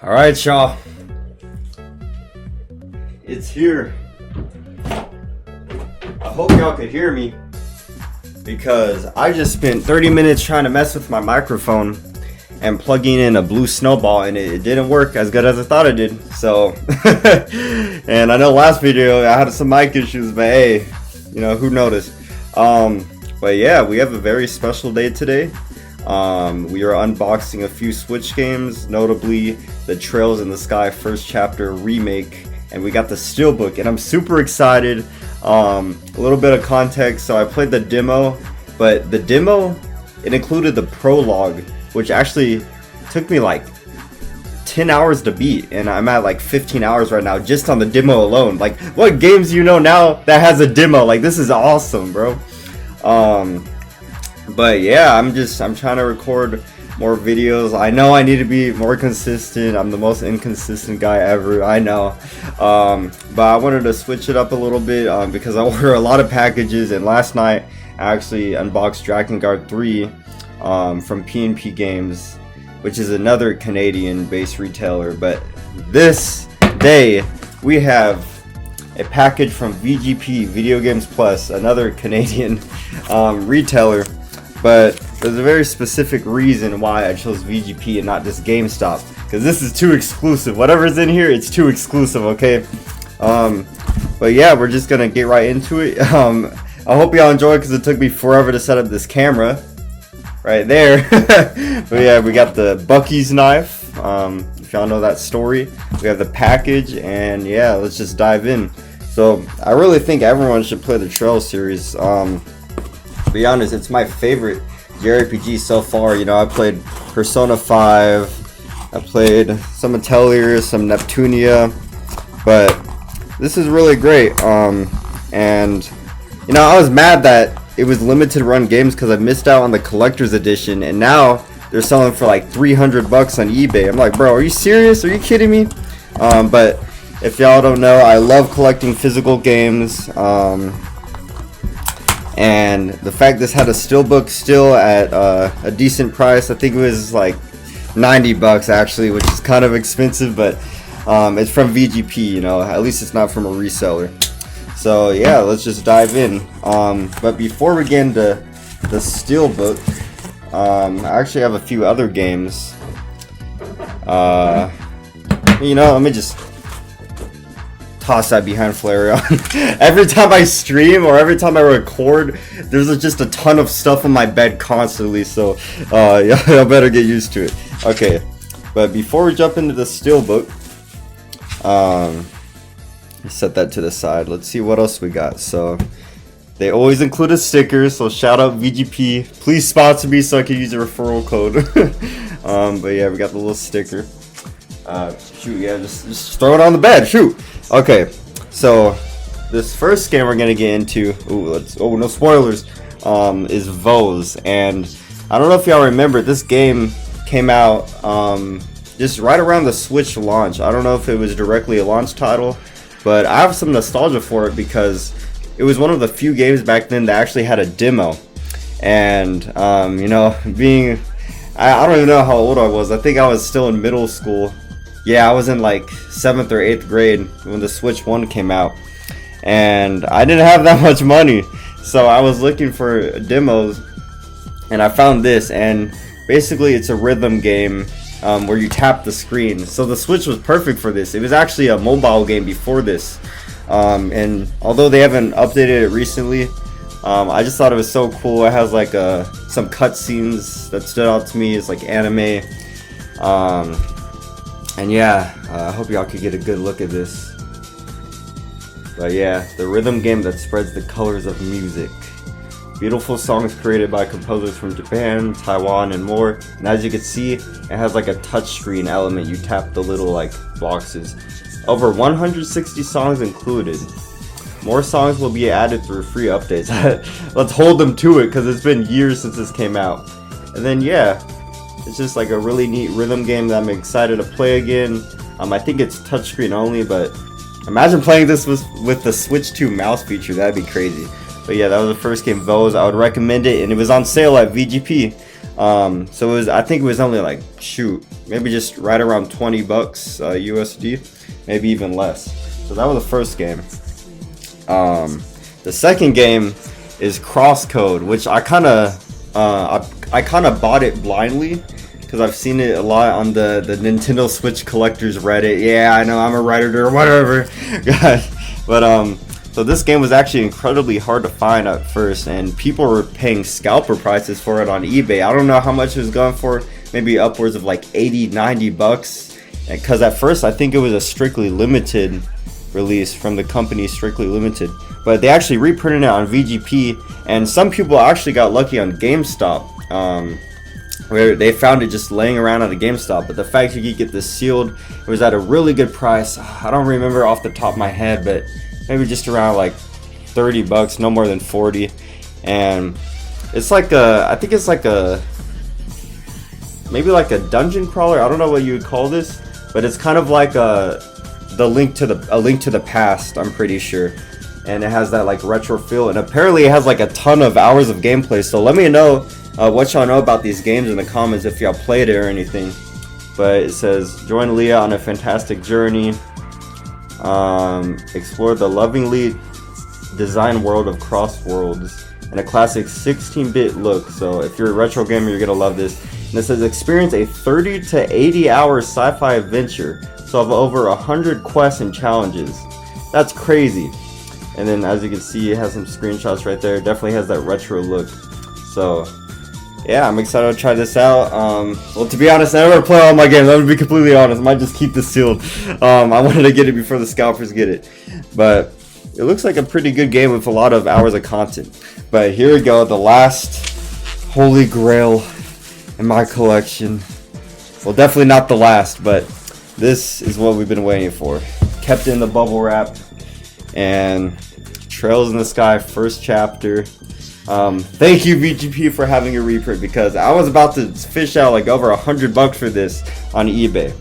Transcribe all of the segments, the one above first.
Alright, y'all. It's here. I hope y'all could hear me because I just spent 30 minutes trying to mess with my microphone and plugging in a blue snowball, and it didn't work as good as I thought it did. So, and I know last video I had some mic issues, but hey, you know, who noticed? But yeah, we have a very special day today. We are unboxing a few Switch games, notably the Trails in the Sky First Chapter remake, and we got the Steelbook, and I'm super excited. A little bit of context, so I played the demo, but the demo, it included the prologue, which actually took me like 10 hours to beat, and I'm at like 15 hours right now just on the demo alone. Like, what games do you know now that has a demo? Like, this is awesome, bro. But yeah, I'm trying to record more videos. I know I need to be more consistent. I'm the most inconsistent guy ever, I know. But I wanted to switch it up a little bit because I order a lot of packages, and last night I actually unboxed Drakengard 3 from P&P Games, which is another Canadian-based retailer. But this day we have a package from VGP, Video Games Plus, another Canadian retailer. But there's a very specific reason why I chose VGP and not just GameStop, because this is too exclusive. Whatever's in here, it's too exclusive, okay? But yeah, we're just gonna get right into it. I hope y'all enjoy it because it took me forever to set up this camera right there. But yeah, we got the Bucky's knife. If y'all know that story, we have the package, and yeah, let's just dive in. So I really think everyone should play the Trails series. To be honest, it's my favorite JRPG so far. You know, I played Persona 5, I played some Atelier, some Neptunia, but this is really great. And you know, I was mad that it was limited run games because I missed out on the collector's edition, and now they're selling for like $300 on eBay. I'm like, bro, are you serious? Are you kidding me? But if y'all don't know, I love collecting physical games. And the fact this had a Steelbook still at a decent price, I think it was like $90 actually, which is kind of expensive, but it's from VGP, you know, at least it's not from a reseller. So yeah, let's just dive in. But before we get into the Steelbook, I actually have a few other games. You know, let me just toss that behind Flareon. Every time I stream or every time I record, there's just a ton of stuff on my bed constantly, so y'all better get used to it. Okay, but before we jump into the Steelbook, set that to the side. Let's see what else we got. So they always include a sticker, so shout out VGP. Please sponsor me so I can use a referral code. But yeah, we got the little sticker. Shoot, yeah, just throw it on the bed. Shoot. Okay, so this first game we're gonna get into, no spoilers, is Voez. And I don't know if y'all remember, this game came out just right around the Switch launch. I don't know if it was directly a launch title, but I have some nostalgia for it because it was one of the few games back then that actually had a demo. And you know, I don't even know how old I was. I think I was still in middle school. Yeah, I was in like 7th or 8th grade when the Switch 1 came out, and I didn't have that much money, so I was looking for demos, and I found this. And basically it's a rhythm game where you tap the screen. So the Switch was perfect for this. It was actually a mobile game before this, and although they haven't updated it recently, I just thought it was so cool. It has like some cutscenes that stood out to me. It's like anime. And yeah, I hope y'all could get a good look at this. But yeah, the rhythm game that spreads the colors of music. Beautiful songs created by composers from Japan, Taiwan, and more. And as you can see, it has like a touchscreen element. You tap the little like boxes. Over 160 songs included. More songs will be added through free updates. Let's hold them to it because it's been years since this came out. And then yeah, it's just like a really neat rhythm game that I'm excited to play again. I think it's touchscreen only, but imagine playing this with the Switch 2 mouse feature. That'd be crazy. But yeah, that was the first game, Voez. I would recommend it, and it was on sale at VGP. So it was, I think it was only like, shoot, maybe just right around 20 bucks USD, maybe even less. So that was the first game. The second game is CrossCode, which I kind of bought it blindly because I've seen it a lot on the Nintendo Switch collectors Reddit. Yeah, I know, I'm a Redditor or whatever. But so this game was actually incredibly hard to find at first, and people were paying scalper prices for it on eBay. I don't know how much it was going for, maybe upwards of like 80-90 bucks, because at first I think it was a strictly limited release from the company Strictly Limited, but they actually reprinted it on VGP, and some people actually got lucky on GameStop, where they found it just laying around at a GameStop. But the fact you could get this sealed, it was at a really good price. I don't remember off the top of my head, but maybe just around like 30 bucks, no more than 40. And it's like I think it's like maybe like a dungeon crawler. I don't know what you would call this, but it's kind of like a link to the past, I'm pretty sure. And it has that like retro feel, and apparently it has like a ton of hours of gameplay. So let me know what y'all know about these games in the comments if y'all played it or anything. But it says, join Leah on a fantastic journey. Explore the lovingly designed world of Crossworlds in a classic 16-bit look. So if you're a retro gamer, you're gonna love this. And it says, experience a 30 to 80 hour sci-fi adventure. Solve over 100 quests and challenges. That's crazy. And then as you can see, it has some screenshots right there. It definitely has that retro look. So yeah, I'm excited to try this out. Well, to be honest, I never play all my games. I'm gonna be completely honest. I might just keep this sealed. I wanted to get it before the scalpers get it. But it looks like a pretty good game with a lot of hours of content. But here we go, the last holy grail in my collection. Well, definitely not the last, but this is what we've been waiting for. Kept in the bubble wrap, and Trails in the Sky first chapter. Thank you VGP for having a reprint, because I was about to fish out like over 100 bucks for this on eBay.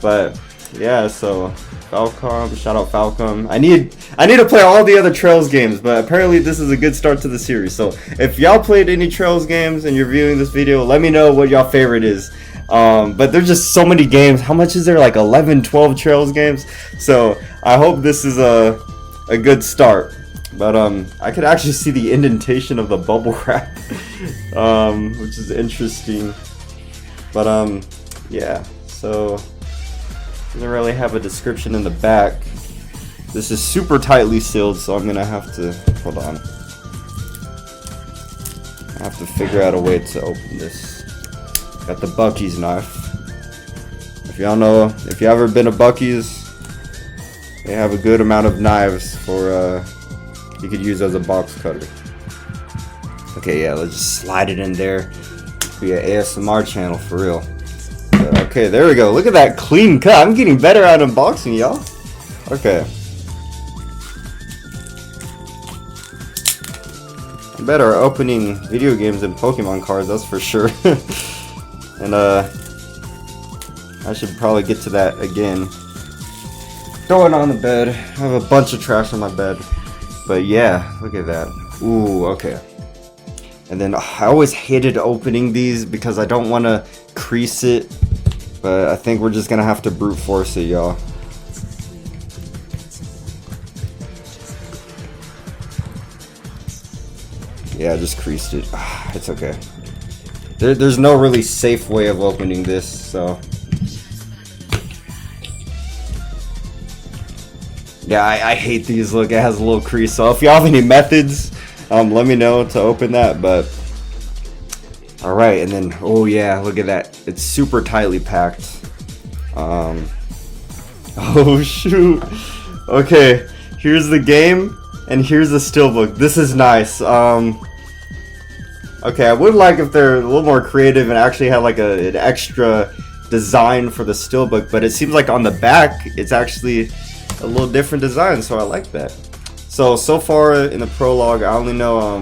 But yeah, so Falcom, shout out Falcom. I need to play all the other Trails games, but apparently this is a good start to the series. So if y'all played any Trails games and you're viewing this video, let me know what y'all favorite is. But there's just so many games. How much is there? Like 11, 12 Trails games. So I hope this is a good start. But I could actually see the indentation of the bubble wrap, which is interesting. But yeah, so doesn't really have a description in the back. This is super tightly sealed, so I'm gonna have to hold on. I have to figure out a way to open this. Got the Buc-ee's knife. If y'all know, if you ever been to Buc-ee's, they have a good amount of knives for you could use as a box cutter. Okay, yeah, let's just slide it in there. Be an ASMR channel for real. Okay, there we go. Look at that clean cut. I'm getting better at unboxing, y'all. Okay. I'm better at opening video games than Pokemon cards, that's for sure. And I should probably get to that again. Throw it on the bed. I have a bunch of trash on my bed. But yeah, look at that. Ooh, okay. And then I always hated opening these because I don't want to crease it. But I think we're just going to have to brute force it, y'all. Yeah, I just creased it. It's okay. There's no really safe way of opening this, so. Yeah, I hate these. Look, it has a little crease. So if y'all have any methods, let me know to open that. But all right, and then oh yeah, look at that. It's super tightly packed. Oh shoot. Okay, here's the game, and here's the steelbook. This is nice. Okay, I would like if they're a little more creative and actually had like an extra design for the steelbook, but it seems like on the back it's actually a little different design, so I like that. So far in the prologue, I only know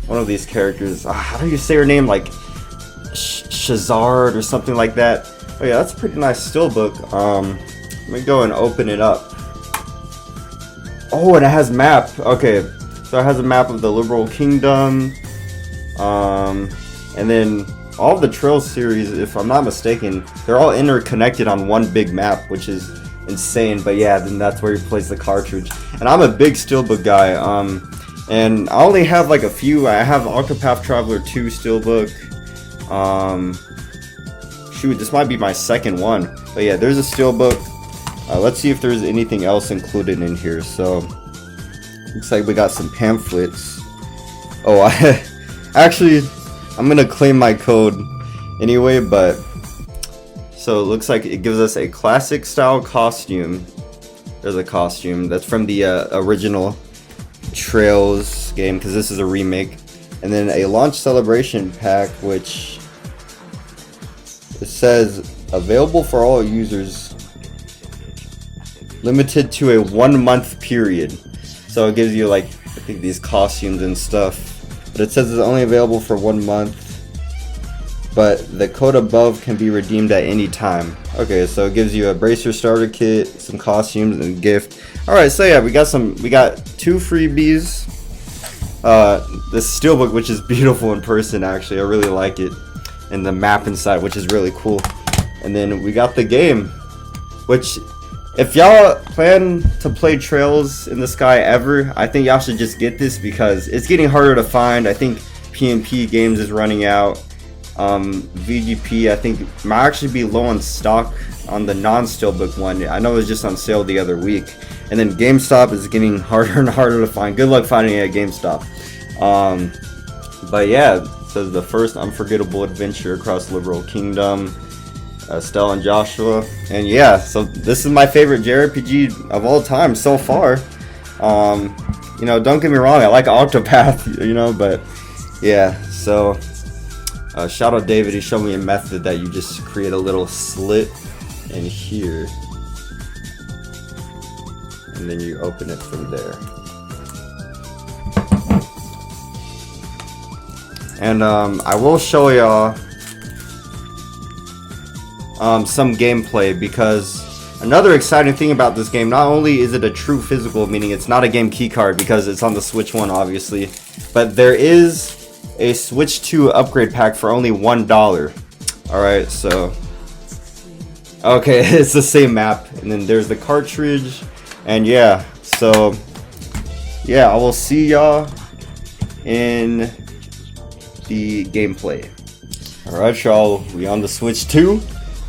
one of these characters. How do you say her name? Like Shazard or something like that. Oh yeah, that's a pretty nice steelbook. Let me go and open it up. Oh, and it has map. Okay, so it has a map of the Liberal Kingdom. And then all of the Trails series, if I'm not mistaken, they're all interconnected on one big map, which is insane. But yeah, then that's where he plays the cartridge. And I'm a big Steelbook guy. And I only have like a few. I have Octopath Traveler 2 Steelbook. Shoot, this might be my second one. But yeah, there's a Steelbook. Let's see if there's anything else included in here. So looks like we got some pamphlets. Oh, actually, I'm gonna claim my code anyway. But so it looks like it gives us a classic style costume. There's a costume that's from the original Trails game, because this is a remake. And then a launch celebration pack, which it says available for all users, limited to a 1 month period. So it gives you like, I think, these costumes and stuff, but it says it's only available for 1 month, but the code above can be redeemed at any time. Okay, so it gives you a bracer starter kit, some costumes, and a gift. Alright, so yeah, we got 2 freebies. This Steelbook, which is beautiful in person, actually, I really like it, and the map inside, which is really cool. And then we got the game, which, if y'all plan to play Trails in the Sky ever, I think y'all should just get this, because it's getting harder to find. I think PNP Games is running out. VGP, I think, might actually be low on stock on the non-Steelbook one. I know it was just on sale the other week. And then GameStop is getting harder and harder to find. Good luck finding it at GameStop. But yeah, it says the first unforgettable adventure across Liberal Kingdom. Stella and Joshua. And yeah, so this is my favorite JRPG of all time so far. You know, don't get me wrong, I like Octopath, you know, but yeah, so shout out David, he showed me a method that you just create a little slit in here, and then you open it from there. And I will show y'all some gameplay, because another exciting thing about this game, not only is it a true physical, meaning it's not a game keycard because it's on the Switch 1 obviously, but there is a Switch 2 upgrade pack for only $1. Alright, so okay, it's the same map, and then there's the cartridge, and yeah, so yeah, I will see y'all in the gameplay. Alright y'all, we on the Switch 2.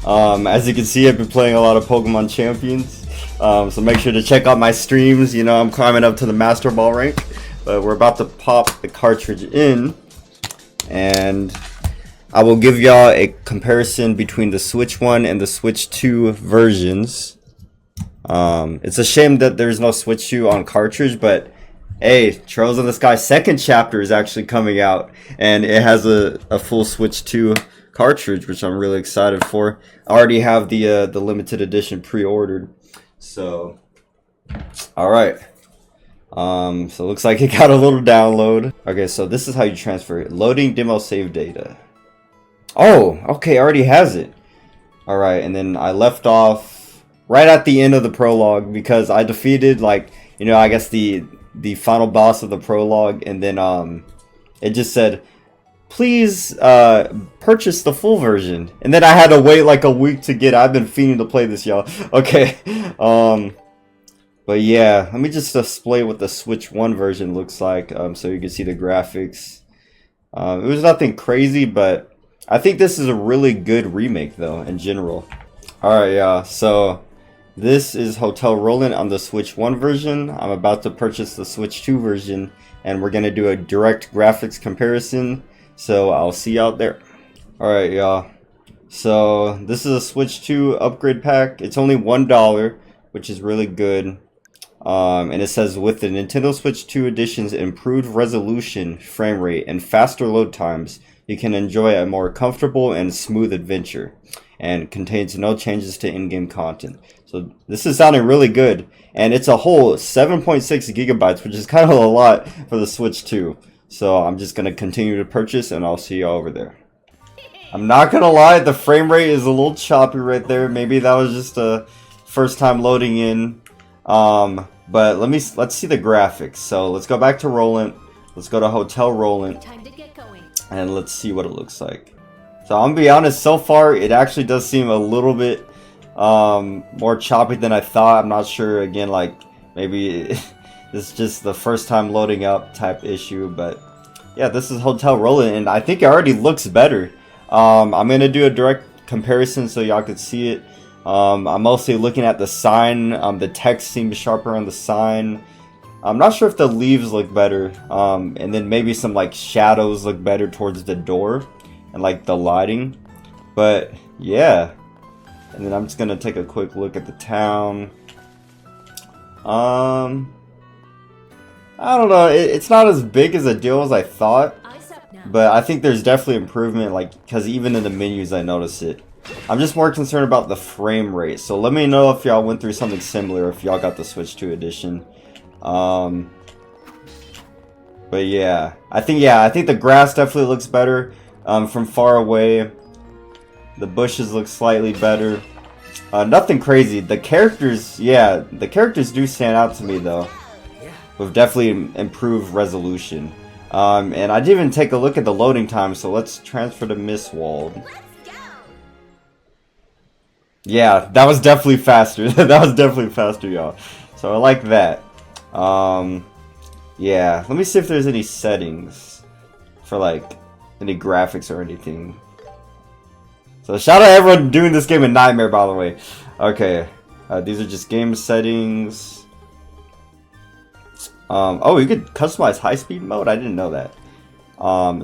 As you can see, I've been playing a lot of Pokemon Champions, so make sure to check out my streams. You know, I'm climbing up to the Master Ball rank, but we're about to pop the cartridge in, and I will give y'all a comparison between the Switch 1 and the Switch 2 versions. It's a shame that there's no Switch 2 on cartridge, but hey, Trails in the Sky second chapter is actually coming out, and it has a full Switch 2 cartridge, which I'm really excited for. I already have the limited edition pre-ordered. So alright. So it looks like it got a little download. Okay, so this is how you transfer it. Loading demo save data. Oh, okay, already has it. Alright, and then I left off right at the end of the prologue, because I defeated, like, you know, I guess the final boss of the prologue, and then it just said, please purchase the full version, and then I had to wait like a week to get it. I've been fiending to play this, y'all. Okay, but yeah, let me just display what the Switch 1 version looks like, so you can see the graphics. It was nothing crazy, but I think this is a really good remake though in general. Alright, yeah, so this is Hotel Roland on the Switch 1 version. I'm about to purchase the Switch 2 version, and we're gonna do a direct graphics comparison. So I'll see you out there. Alright, y'all. So this is a Switch 2 upgrade pack. It's only $1, which is really good. And it says, with the Nintendo Switch 2 edition's improved resolution, frame rate, and faster load times, you can enjoy a more comfortable and smooth adventure. And contains no changes to in-game content. So this is sounding really good. And it's a whole 7.6 gigabytes, which is kind of a lot for the Switch 2. So I'm just going to continue to purchase, and I'll see you all over there. I'm not going to lie, the frame rate is a little choppy right there. Maybe that was just a first time loading in. But let's see the graphics. So let's go back to Roland. Let's go to Hotel Roland. Time to get going. and let's see what it looks like. So I'm gonna be honest, so far it actually does seem a little bit more choppy than I thought. I'm not sure, again, like maybe it's just the first time loading up type issue, but yeah, this is Hotel Roland, and I think it already looks better. I'm gonna do a direct comparison so y'all could see it. I'm mostly looking at the sign. The text seems sharper on the sign. I'm not sure if the leaves look better, and then maybe some like shadows look better towards the door and like the lighting, but yeah. And then I'm just gonna take a quick look at the town. I don't know, it's not as big as a deal as I thought, but I think there's definitely improvement, like, because even in the menus I notice it. I'm just more concerned about the frame rate, so let me know if y'all went through something similar, if y'all got the Switch 2 edition. But yeah, I think the grass definitely looks better from far away. The bushes look slightly better. Nothing crazy. The characters, yeah, the characters do stand out to me though, with definitely improved resolution. And I didn't even take a look at the loading time, so let's transfer to Mistwald. Yeah, that was definitely faster. That was definitely faster, y'all. So I like that. Yeah, let me see if there's any settings for like any graphics or anything. So shout out to everyone doing this game in Nightmare, by the way. Okay, these are just game settings. Oh, you could customize high-speed mode? I didn't know that.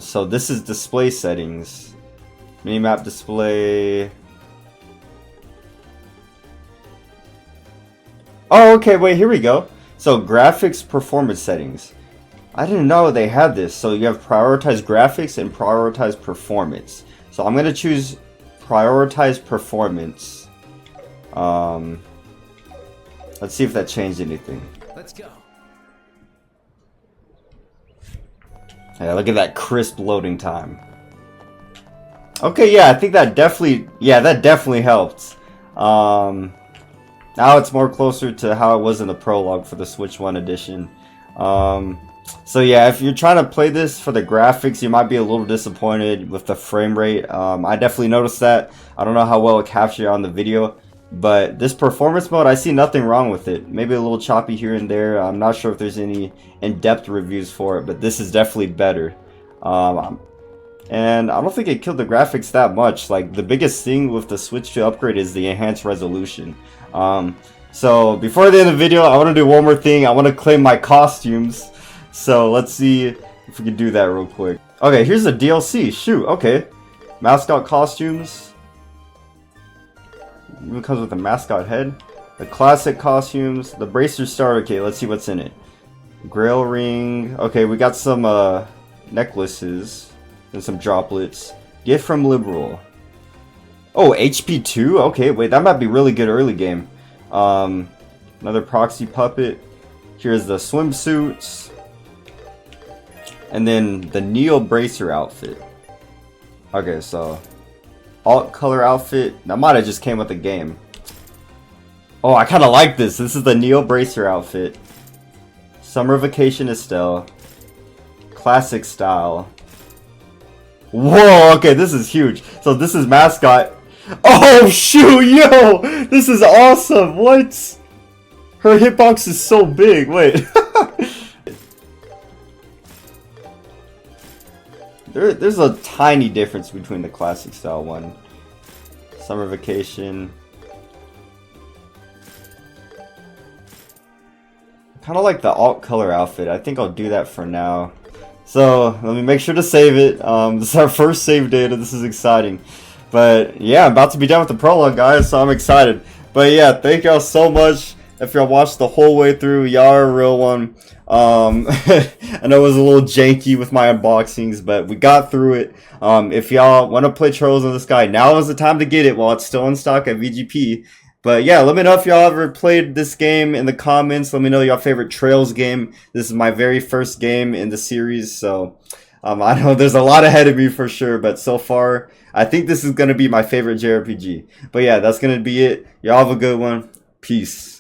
So this is display settings. Minimap display. Oh, okay, wait, here we go. So graphics performance settings. I didn't know they had this. So you have prioritize graphics and prioritize performance. So I'm gonna choose prioritize performance. Let's see if that changed anything. Let's go. Yeah, look at that crisp loading time. Okay, yeah, I think that definitely helped. Now it's more closer to how it was in the prologue for the Switch 1 edition. So yeah, if you're trying to play this for the graphics, you might be a little disappointed with the frame rate. I definitely noticed that. I don't know how well it captured on the video, but this performance mode, I see nothing wrong with it. Maybe a little choppy here and there. I'm not sure if there's any in-depth reviews for it, but this is definitely better. And I don't think it killed the graphics that much. Like, the biggest thing with the Switch 2 upgrade is the enhanced resolution. So before the end of the video, I want to do one more thing. I want to claim my costumes. So let's see if we can do that real quick. Okay, here's the DLC. Shoot, okay. Mascot costumes. Even comes with a mascot head. The classic costumes. The bracer starter kit. Let's see what's in it. Grail ring. Okay, we got some necklaces and some droplets. Gift from Liberal. Oh, HP 2? Okay, wait, that might be really good early game. Another proxy puppet. Here's the swimsuits. And then the Neo Bracer outfit. Okay, so alt color outfit. That might have just came with the game. Oh, I kind of like this. This is the Neo Bracer outfit. Summer Vacation Estelle. Classic style. Whoa, okay, this is huge. So this is mascot. Oh shoot, yo! This is awesome! What? Her hitbox is so big. Wait. There's a tiny difference between the classic style one. Summer Vacation. Kind of like the alt color outfit. I think I'll do that for now. So let me make sure to save it. This is our first save data. This is exciting. But yeah, I'm about to be done with the prologue, guys, so I'm excited. But yeah, thank y'all so much. If y'all watched the whole way through, y'all are a real one. I know it was a little janky with my unboxings, but we got through it. If y'all want to play Trails in the Sky, now is the time to get it while it's still in stock at VGP. But yeah, let me know if y'all ever played this game in the comments. Let me know your favorite Trails game. This is my very first game in the series, so I know there's a lot ahead of me for sure, but so far, I think this is going to be my favorite JRPG. But yeah, that's going to be it. Y'all have a good one. Peace.